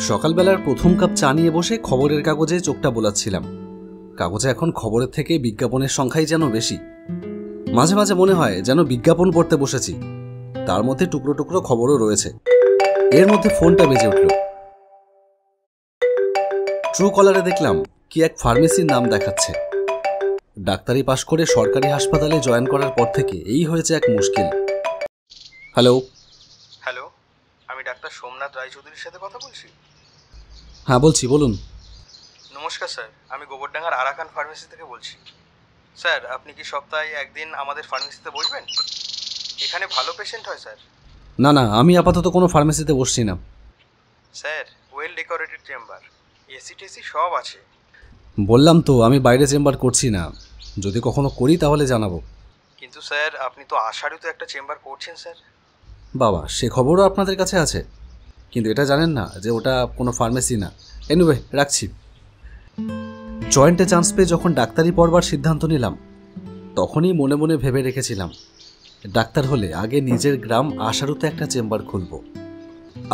সকালবেলার প্রথম কাপ চা নিয়ে বসে খবরের কাগজে চোখটা বোলাচ্ছিলাম। কাগজে এখন খবরের থেকে বিজ্ঞাপনের সংখ্যাই যেন বেশি। মাঝে মাঝে মনে হয় যেন বিজ্ঞাপন পড়তে বসেছি, তার মধ্যে টুকরো টুকরো খবরও রয়েছে। এর মধ্যে ফোনটা বেজে উঠল। ট্রু কলারে দেখলাম কি এক ফার্মেসির নাম দেখাচ্ছে। ডাক্তারি পাশ করে সরকারি হাসপাতালে জয়েন করার পর থেকে এই হয়েছে এক মুশকিল। হ্যালো। হ্যালো, আমি ডাক্তার সোমনাথ রায়চৌধুরীর সাথে কথা বলছি। হ্যাঁ বলছি, বলুন। নমস্কার স্যার, আমি গোবরডাঙ্গার আরাকান ফার্মেসি থেকে বলছি। স্যার, আপনি কি সপ্তাহে একদিন আমাদের ফার্মেসিতে বসবেন? এখানে ভালো পেশেন্ট হয় স্যার। না না, আমি আপাতত কোনো ফার্মেসিতে বসছি না। Sir, well decorated chamber, AC টেসি সব আছে। বললাম তো আমি বাইরে চেম্বার করছি না, যদি কখনো করি তাহলে জানাবো। কিন্তু স্যার, আপনি তো আষাঢ়ে তো একটা চেম্বার করছেন স্যার। বাবা, সে খবরও আপনাদের কাছে আছে, কিন্তু এটা জানেন না যে ওটা কোনো ফার্মেসি না। এনিওয়ে, রাখছি। জয়েন্টে চান্স পেয়ে যখন ডাক্তারি পড়বার সিদ্ধান্ত নিলাম, তখনই মনে মনে ভেবে রেখেছিলাম ডাক্তার হলে আগে নিজের গ্রাম আষাঢ়ুতে একটা চেম্বার খুলব।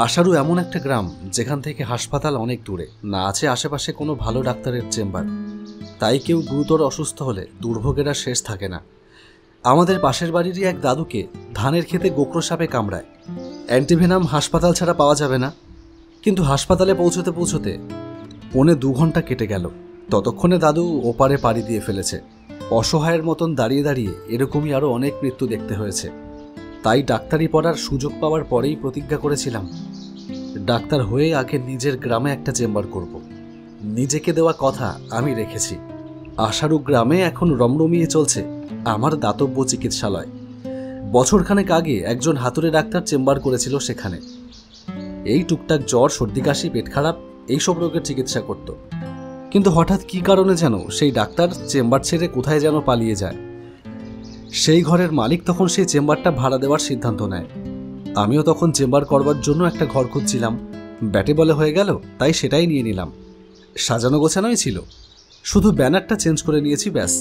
আষাঢ়ু এমন একটা গ্রাম যেখান থেকে হাসপাতাল অনেক দূরে, না আছে আশেপাশে কোনো ভালো ডাক্তারের চেম্বার। তাই কেউ গুরুতর অসুস্থ হলে দুর্ভোগের আর শেষ থাকে না। আমাদের পাশের বাড়িরই এক দাদুকে ধানের খেতে গোকরো সাপে কামড়ায়। অ্যান্টিভেনাম হাসপাতাল ছাড়া পাওয়া যাবে না, কিন্তু হাসপাতালে পৌঁছতে পৌঁছতে 1.25 ঘন্টা কেটে গেল। ততক্ষণে দাদু ওপারে পাড়ি দিয়ে ফেলেছে। অসহায়ের মতন দাঁড়িয়ে দাঁড়িয়ে এরকমই আরও অনেক মৃত্যু দেখতে হয়েছে। তাই ডাক্তারি পড়ার সুযোগ পাওয়ার পরেই প্রতিজ্ঞা করেছিলাম ডাক্তার হয়ে আগে নিজের গ্রামে একটা চেম্বার করব। নিজেকে দেওয়া কথা আমি রেখেছি। আষাঢ়ু গ্রামে এখন রমরমিয়ে চলছে আমার দাতব্য চিকিৎসালয়। বছরখানেক আগে একজন হাতুড়ে ডাক্তার চেম্বার করেছিল সেখানে। এই টুকটাক জ্বর, সর্দি কাশি, পেট খারাপ এইসব রোগের চিকিৎসা করত। কিন্তু হঠাৎ কী কারণে যেন সেই ডাক্তার চেম্বার ছেড়ে কোথায় যেন পালিয়ে যায়। সেই ঘরের মালিক তখন সেই চেম্বারটা ভাড়া দেওয়ার সিদ্ধান্ত নেয়। আমিও তখন চেম্বার করবার জন্য একটা ঘর খুঁজছিলাম। ব্যাটে বলে হয়ে গেল, তাই সেটাই নিয়ে নিলাম। সাজানো গোছানোই ছিল, শুধু ব্যানারটা চেঞ্জ করে নিয়েছি, ব্যাস।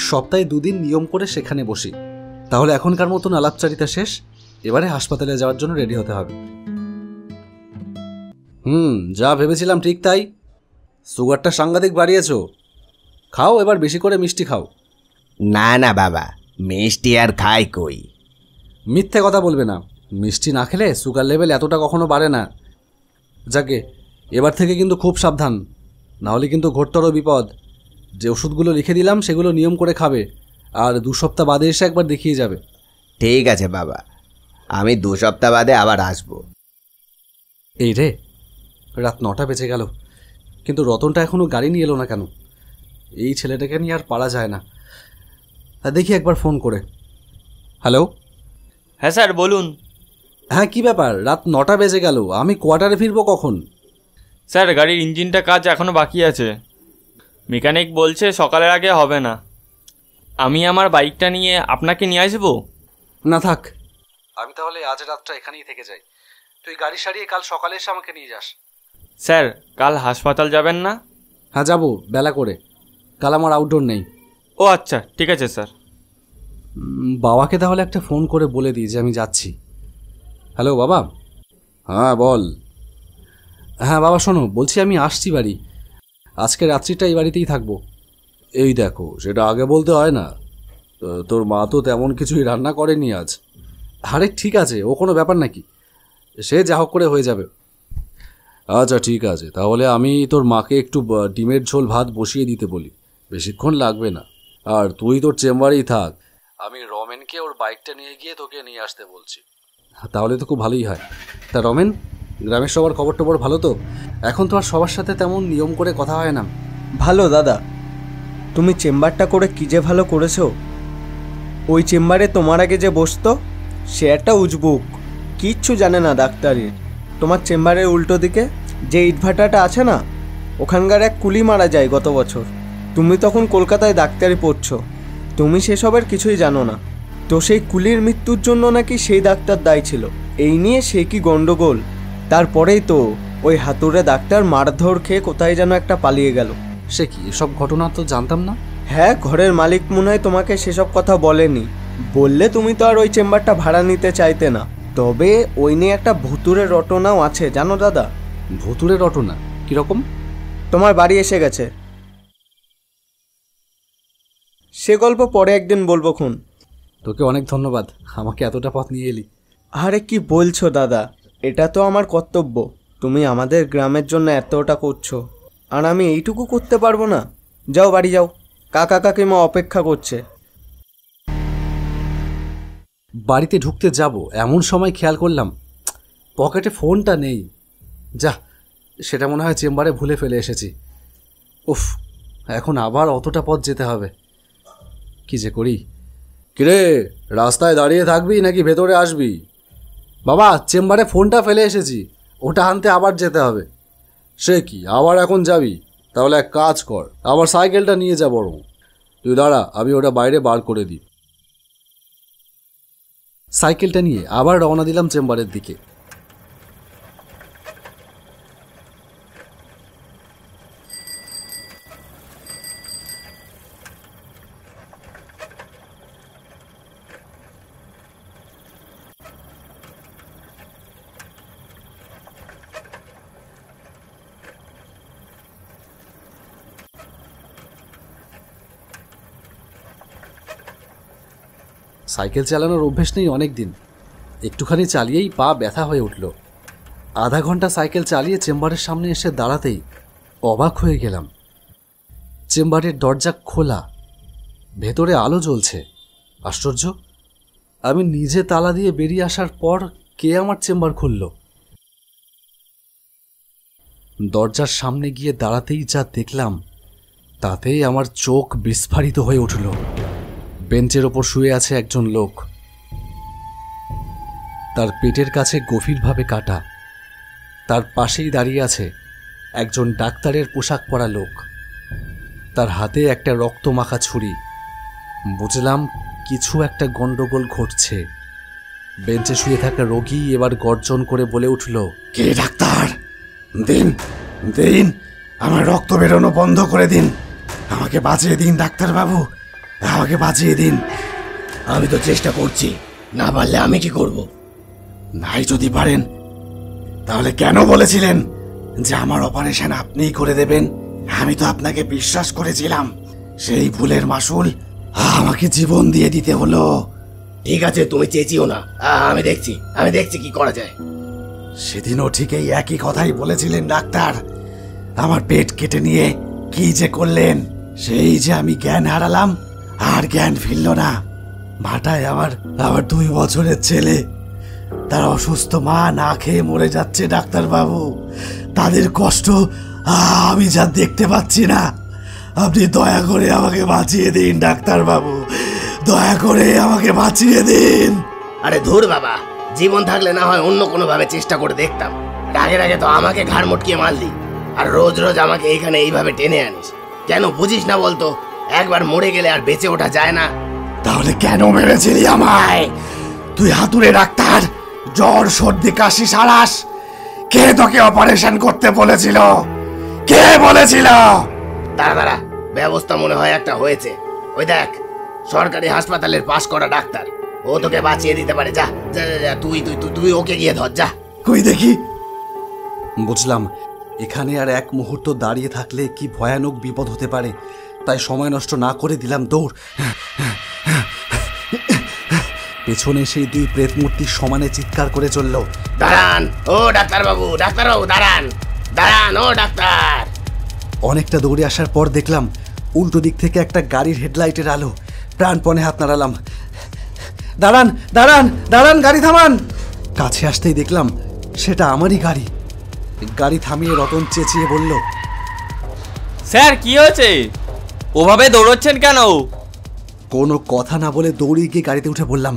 সপ্তাহে 2 দিন নিয়ম করে সেখানে বসি। তাহলে এখনকার মতন আলাপচারিতা শেষ, এবারে হাসপাতালে যাওয়ার জন্য রেডি হতে হবে। যা ভেবেছিলাম ঠিক তাই। সুগারটা সাংঘাতিক বাড়িয়েছ। খাও, এবার বেশি করে মিষ্টি খাও। না না বাবা, মিষ্টি আর খাই কই। মিথ্যে কথা বলবে না, মিষ্টি না খেলে সুগার লেভেল এতটা কখনো বাড়ে না। যাকে এবার থেকে কিন্তু খুব সাবধান, নাহলে কিন্তু ঘোরতর বিপদ। যে ওষুধগুলো লিখে দিলাম সেগুলো নিয়ম করে খাবে, আর 2 সপ্তাহ বাদে এসে একবার দেখিয়ে যাবে। ঠিক আছে বাবা, আমি 2 সপ্তাহ বাদে আবার আসবো। এই রে, রাত 9টা বেজে গেল, কিন্তু রতনটা এখনও গাড়ি নিয়ে এলো না কেন? এই ছেলেটাকে নিয়ে আর পারা যায় না। দেখি একবার ফোন করে। হ্যালো। হ্যাঁ স্যার, বলুন। হ্যাঁ, কি ব্যাপার? রাত 9টা বেজে গেল, আমি কোয়ার্টারে ফিরবো কখন? স্যার, গাড়ির ইঞ্জিনটা কাজ এখনও বাকি আছে। মেকানিক বলছে সকালের আগে হবে না। আমি আমার বাইকটা নিয়ে আপনাকে নিয়ে আসবো? না থাক, আমি তাহলে আজ রাতটা এখানেই থেকে যাই। তুই গাড়ি সারিয়ে কাল সকালে এসে আমাকে নিয়ে যাস। স্যার, কাল হাসপাতাল যাবেন না? হ্যাঁ যাবো, বেলা করে। কাল আমার আউটডোর নেই। ও আচ্ছা, ঠিক আছে স্যার। বাবাকে তাহলে একটা ফোন করে বলে দিই যে আমি যাচ্ছি। হ্যালো বাবা। হ্যাঁ বল। হ্যাঁ বাবা শোনো, বলছি আমি আসছি বাড়ি। আজকে রাত্রিটা এই বাড়িতেই থাকবো। এই দেখো, সেটা আগে বলতে হয় না? তোর মা তো তেমন কিছুই রান্না করেনি আজ। আরে ঠিক আছে, ও কোনো ব্যাপার নাকি, সে যা হোক করে হয়ে যাবে। আচ্ছা ঠিক আছে, তাহলে আমি তোর মাকে একটু ডিমের ঝোল ভাত বসিয়ে দিতে বলি, বেশিক্ষণ লাগবে না। আর তুই তোর চেম্বারেই থাক, আমি রমেনকে ওর বাইকটা নিয়ে গিয়ে তোকে নিয়ে আসতে বলছি। তাহলে তো খুব ভালোই হয়। তা রমেন, গ্রামের সবার খবর টবর ভালো তো? এখন তো আর সবার সাথে তেমন নিয়ম করে কথা হয় না। ভালো দাদা, তুমি চেম্বারটা করে কী যে ভালো করেছো। ওই চেম্বারে তোমার আগে যে বসতো সে একটা উজবুক, কিচ্ছু জানে না ডাক্তারের। তোমার চেম্বারের উল্টো দিকে যে ইটভাটাটা আছে না, ওখানকার এক কুলি মারা যায় গত বছর। তুমি তখন কলকাতায় ডাক্তারি পড়ছো, তুমি সেসবের কিছুই জানো না। তো সেই কুলির মৃত্যুর জন্য নাকি সেই ডাক্তার দায়ী ছিল। এই নিয়ে সে কি গন্ডগোল। তারপরেই তো ওই হাতুড়ে ডাক্তার মারধর খেয়ে কোথায় যেন একটা পালিয়ে গেল। সে কি, এসব ঘটনা তো জানতাম না। হ্যাঁ, ঘরের মালিক মনে হয় তোমাকে সেসব কথা বলেনি। বললে তুমি তো আর ওই চেম্বারটা ভাড়া নিতে চাইতে না। তবে ওই নিয়ে একটা ভুতুড়ে রটনাও আছে জানো দাদা। ভুতুড়ে রটনা কিরকম? তোমার বাড়ি এসে গেছে। সে গল্প পরে একদিন বলবো খুন। তোকে অনেক ধন্যবাদ, আমাকে এতটা পথ নিয়ে এলি। আরে কি বলছো দাদা, এটা তো আমার কর্তব্য। তুমি আমাদের গ্রামের জন্য এতটা করছো, আর আমি এইটুকু করতে পারবো না? যাও বাড়ি যাও, কাকা কাকিমা অপেক্ষা করছে। বাড়িতে ঢুকতে যাব এমন সময় খেয়াল করলাম পকেটে ফোনটা নেই। যা, সেটা মনে হয় চেম্বারে ভুলে ফেলে এসেছি। উফ, এখন আবার অতটা পথ যেতে হবে, কি যে করি। কিরে, রাস্তায় দাঁড়িয়ে থাকবি নাকি ভেতরে আসবি? বাবা, চেম্বারে ফোনটা ফেলে এসেছি, ওটা আনতে আবার যেতে হবে। সে কি, আবার এখন যাবি? তাহলে এক কাজ কর, আবার সাইকেলটা নিয়ে যা বরং। তুই দাঁড়া, আমি ওটা বাইরে বার করে দিই। সাইকেলটা নিয়ে আবার রওনা দিলাম চেম্বারের দিকে। সাইকেল চালানোর অভ্যেস নেই অনেক দিন, একটুখানি চালিয়েই পা ব্যথা হয়ে উঠল। আধা ঘন্টা সাইকেল চালিয়ে চেম্বারের সামনে এসে দাঁড়াতেই অবাক হয়ে গেলাম। চেম্বারের দরজা খোলা, ভেতরে আলো জ্বলছে। আশ্চর্য, আমি নিজে তালা দিয়ে বেরিয়ে আসার পর কে আমার চেম্বার খুলল? দরজার সামনে গিয়ে দাঁড়াতেই যা দেখলাম তাতেই আমার চোখ বিস্ফারিত হয়ে উঠল। বেঞ্চের ওপর শুয়ে আছে একজন লোক, তার পেটের কাছে গভীরভাবে কাটা। তার পাশেই দাঁড়িয়ে আছে একজন ডাক্তারের পোশাক পরা লোক, তার হাতে একটা রক্তমাখা ছুরি। বুঝলাম কিছু একটা গন্ডগোল ঘটছে। বেঞ্চে শুয়ে থাকা রোগী এবার গর্জন করে বলে উঠল, কে ডাক্তার? দিন দিন, আমার রক্ত বেরোনো বন্ধ করে দিন, আমাকে বাঁচিয়ে দিন ডাক্তারবাবু, আমাকে বাঁচিয়ে দিন। আমি তো চেষ্টা করছি, না পারলে আমি কি করব? নাই যদি পারেন তাহলে কেন বলেছিলেন যে আমার অপারেশন আপনিই করে দেবেন? আমি তো আপনাকে বিশ্বাস করেছিলাম। সেই ভুলের মাসুল আমাকে জীবন দিয়ে দিতে হলো। ঠিক আছে, তুমি চেঁচিও না, আমি দেখছি কি করা যায়। সেদিনও ঠিক এই একই কথাই বলেছিলেন ডাক্তার। আমার পেট কেটে নিয়ে কি যে করলেন, সেই যে আমি জ্ঞান হারালাম আর জ্ঞান ফিরল না। ভাটায় আমার 2 বছরের ছেলে, তার অসুস্থ মা না খেয়ে মরে যাচ্ছে ডাক্তারবাবু। তাদের কষ্ট আমি যা দেখতে পাচ্ছি না। আপনি দয়া করে আমাকে বাঁচিয়ে দিন ডাক্তারবাবু, দয়া করে আমাকে বাঁচিয়ে দিন। আরে ধুর বাবা, জীবন থাকলে না হয় অন্য কোনো ভাবে চেষ্টা করে দেখতাম। আগে তো আমাকে ঘাড় মটকিয়ে মারলি, আর রোজ রোজ আমাকে এইখানে এইভাবে টেনে আনিস। কেন বুঝিস না বলতো? একবার মরে গেলে আর বেঁচে ওঠা যায় না। তাহলে কেন মেরেছিলি আমায়? তুই হাতুড়ে ডাক্তার, জ্বর সর্দি কাশি সারাস। কে তোকে অপারেশন করতে বলেছিল? কে বলেছিল? দাঁড়া, ব্যবস্থা মনে হয় একটা হয়েছে। ওই দেখ, সরকারি হাসপাতালের পাশ করা ডাক্তার, ও তোকে বাঁচিয়ে দিতে পারে। যা যা যা, তুই ওকে গিয়ে ধর, যা। কই দেখি। বুঝলাম এখানে আর এক মুহূর্ত দাঁড়িয়ে থাকলে কি ভয়ানক বিপদ হতে পারে, তাই সময় নষ্ট না করে দিলাম দৌড়। পেছনে সেই 2 প্রেত মূর্তির সমানে চিৎকার করে চলল, দাঁড়ান ও ডাক্তারবাবু, দাঁড়ান ও ডাক্তার। অনেকটা দৌড়ে আসার পর দেখলাম উল্টো দিক থেকে একটা গাড়ির হেডলাইটের আলো। প্রাণপণে হাত নাড়ালাম, দাঁড়ান দাঁড়ান দাঁড়ান, গাড়ি থামান। কাছে আসতেই দেখলাম সেটা আমারই গাড়ি। গাড়ি থামিয়ে রতন চেঁচিয়ে বলল, স্যার কি হয়েছে? ওভাবে দৌড়চ্ছেন কেন? কোনো কথা না বলে দৌড়ে গিয়ে গাড়িতে উঠে বললাম,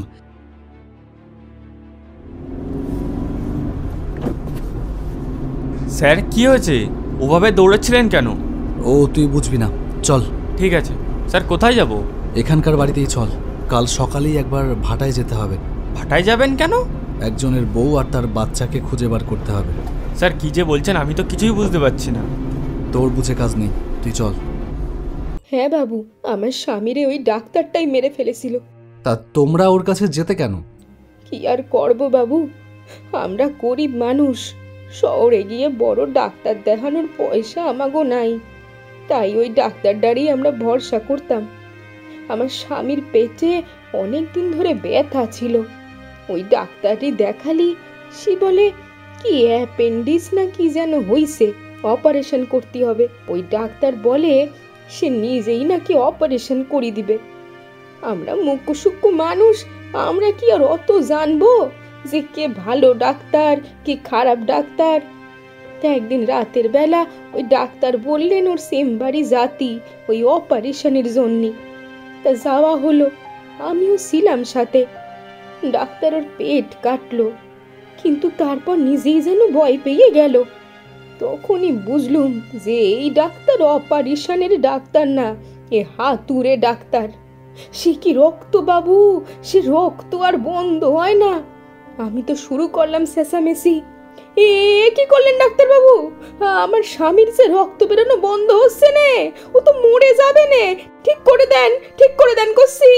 স্যার কি হয়েছে? ওভাবে দৌড়চ্ছিলেন কেন? ও তুই বুঝবি না, চল। ঠিক আছে স্যার, কোথায় যাব? এখানকার বাড়িতেই চল, কাল সকালেই একবার ভাটায় যেতে হবে। ভাটায় যাবেন কেন? একজনের বউ আর তার বাচ্চাকে খুঁজে বার করতে হবে। স্যার কি যে বলছেন, আমি তো কিছুই বুঝতে পারছি না। তোর বুঝে কাজ নেই, তুই চল। হ্যাঁ বাবু, আমার স্বামীরে ওই ডাক্তারটাই মেরে ফেলেছিল। তা তোমরা ওর কাছে যেতে কেন? কি আর করব বাবু, আমরা গরিব মানুষ, শহরে গিয়ে বড় ডাক্তার দেখানোর পয়সা আমাগো নাই, তাই ওই ডাক্তারটারই আমরা ভরসা করতাম। আমার স্বামীর পেটে অনেক দিন ধরে ব্যথা ছিল, ওই ডাক্তারই দেখালি সে বলে কি অ্যাপেন্ডিক্স না কি যেন হইছে, অপারেশন করতে হবে। ওই ডাক্তার বলে সে নিজেই নাকি অপারেশন করে দিবে। আমরা মুখ্যসূক্ষ্ম মানুষ, আমরা কি আর অত জানবো যে কে ভালো ডাক্তার কে খারাপ ডাক্তার? তা একদিন রাতের বেলা ওই ডাক্তার বললেন ওর চেম্বারে জাতি ওই অপারেশনের জন্যে। তা যাওয়া হলো, আমিও ছিলাম সাথে। ডাক্তার ওর পেট কাটলো, কিন্তু তারপর নিজেই যেন ভয় পেয়ে গেল। তখনই বুঝলুম যে এই ডাক্তার অপারেশনের ডাক্তার না, এ হাতুড়ে ডাক্তার। সে কি রক্ত বাবু, সে রক্ত আর বন্ধ হয় না। আমি তো শুরু করলাম চেঁচামেচি, এ কি করলেন ডাক্তার বাবু? আমার স্বামীর যে রক্ত বেরোনো বন্ধ হচ্ছে নে, ও তো মরে যাবে নে, ঠিক করে দেন, ঠিক করে দেন করছি।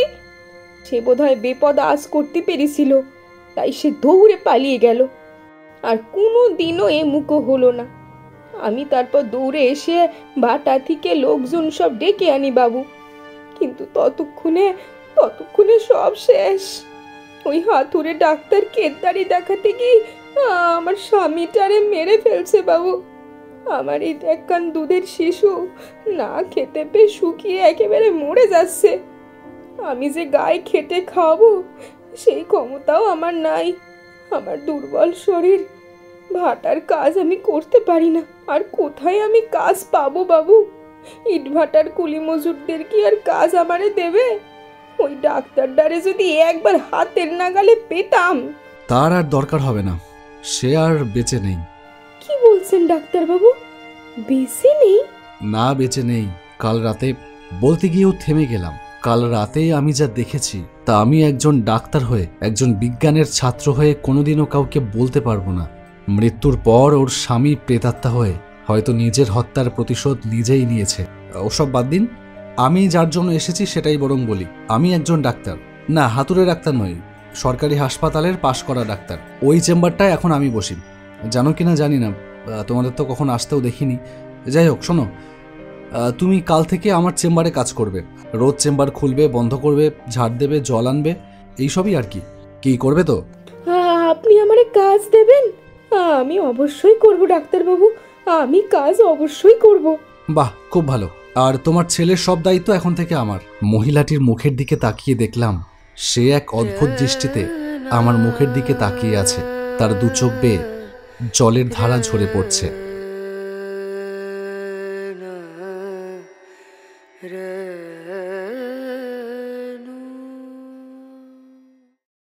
সে বোধহয় বিপদ আজ করতে পেরেছিল, তাই সে দৌড়ে পালিয়ে গেল। আর কোনো দিনও এ মুখো হলো না। আমি তারপর দৌড়ে এসে বাটা থেকে লোকজন সব ডেকে আনি বাবু, কিন্তু ততক্ষণে সব শেষ। ওই হাতুড়ে ডাক্তার কেদারি দেখাতে গিয়ে আমার স্বামীটারে মেরে ফেলছে বাবু। আমার এই একখান দুধের শিশু না খেতে পেয়ে শুকিয়ে একেবারে মরে যাচ্ছে। আমি যে গায়ে খেটে খাওয়াবো সেই ক্ষমতাও আমার নাই। আমার দুর্বল শরীর, ভাটার কাজ আমি করতে পারি না। আর কোথায় আমি কাজ পাবো বাবু? ইট ভাটার কুলি মজুরদের কি আর কাজ আমারে দেবে? ওই ডাক্তারটারে যদি একবার হাতের নাগালে পেতাম। তার আর দরকার হবে না, সে আর বেঁচে নেই। কি বলছেন ডাক্তার বাবু, বেঁচে নেই? না, বেঁচে নেই। কাল রাতে বলতে গিয়েও থেমে গেলাম। কাল রাতে আমি যা দেখেছি তা আমি একজন ডাক্তার হয়ে, একজন বিজ্ঞানের ছাত্র হয়ে কোনোদিনও কাউকে বলতে পারবো না। মৃত্যুর পর ওর স্বামী প্রেতাত্মা হয়ে হয়তো নিজের হত্যার প্রতিশোধ নিজেই নিয়েছে। ওসব বাদ দিন, আমি যার জন্য এসেছি সেটাই বরং বলি। আমি একজন ডাক্তার, না হাতুড়ে ডাক্তার নই, সরকারি হাসপাতালের পাশ করা ডাক্তার। ওই চেম্বারটায় এখন আমি বসি। জানো কিনা জানি না, তোমাদের তো কখন আসতেও দেখিনি। যাই হোক, শোনো, তুমি কাল থেকে আমার চেম্বারে কাজ করবে। রোজ চেম্বার খুলবে, বন্ধ করবে, ঝাড় দেবে, জল আনবে, এইসবই আর কি। কি করবে তো? আপনি আমারে কাজ দেবেন? আমি অবশ্যই করব ডাক্তারবাবু, আমি কাজ অবশ্যই করব। বাহ, খুব ভালো। আর তোমার ছেলের সব দায়িত্ব এখন থেকে আমার। মহিলাটির মুখের দিকে তাকিয়ে দেখলাম সে এক অদ্ভুত দৃষ্টিতে আমার মুখের দিকে তাকিয়ে আছে। তার দু চোখ বেয়ে জলের ধারা ঝরে পড়ছে।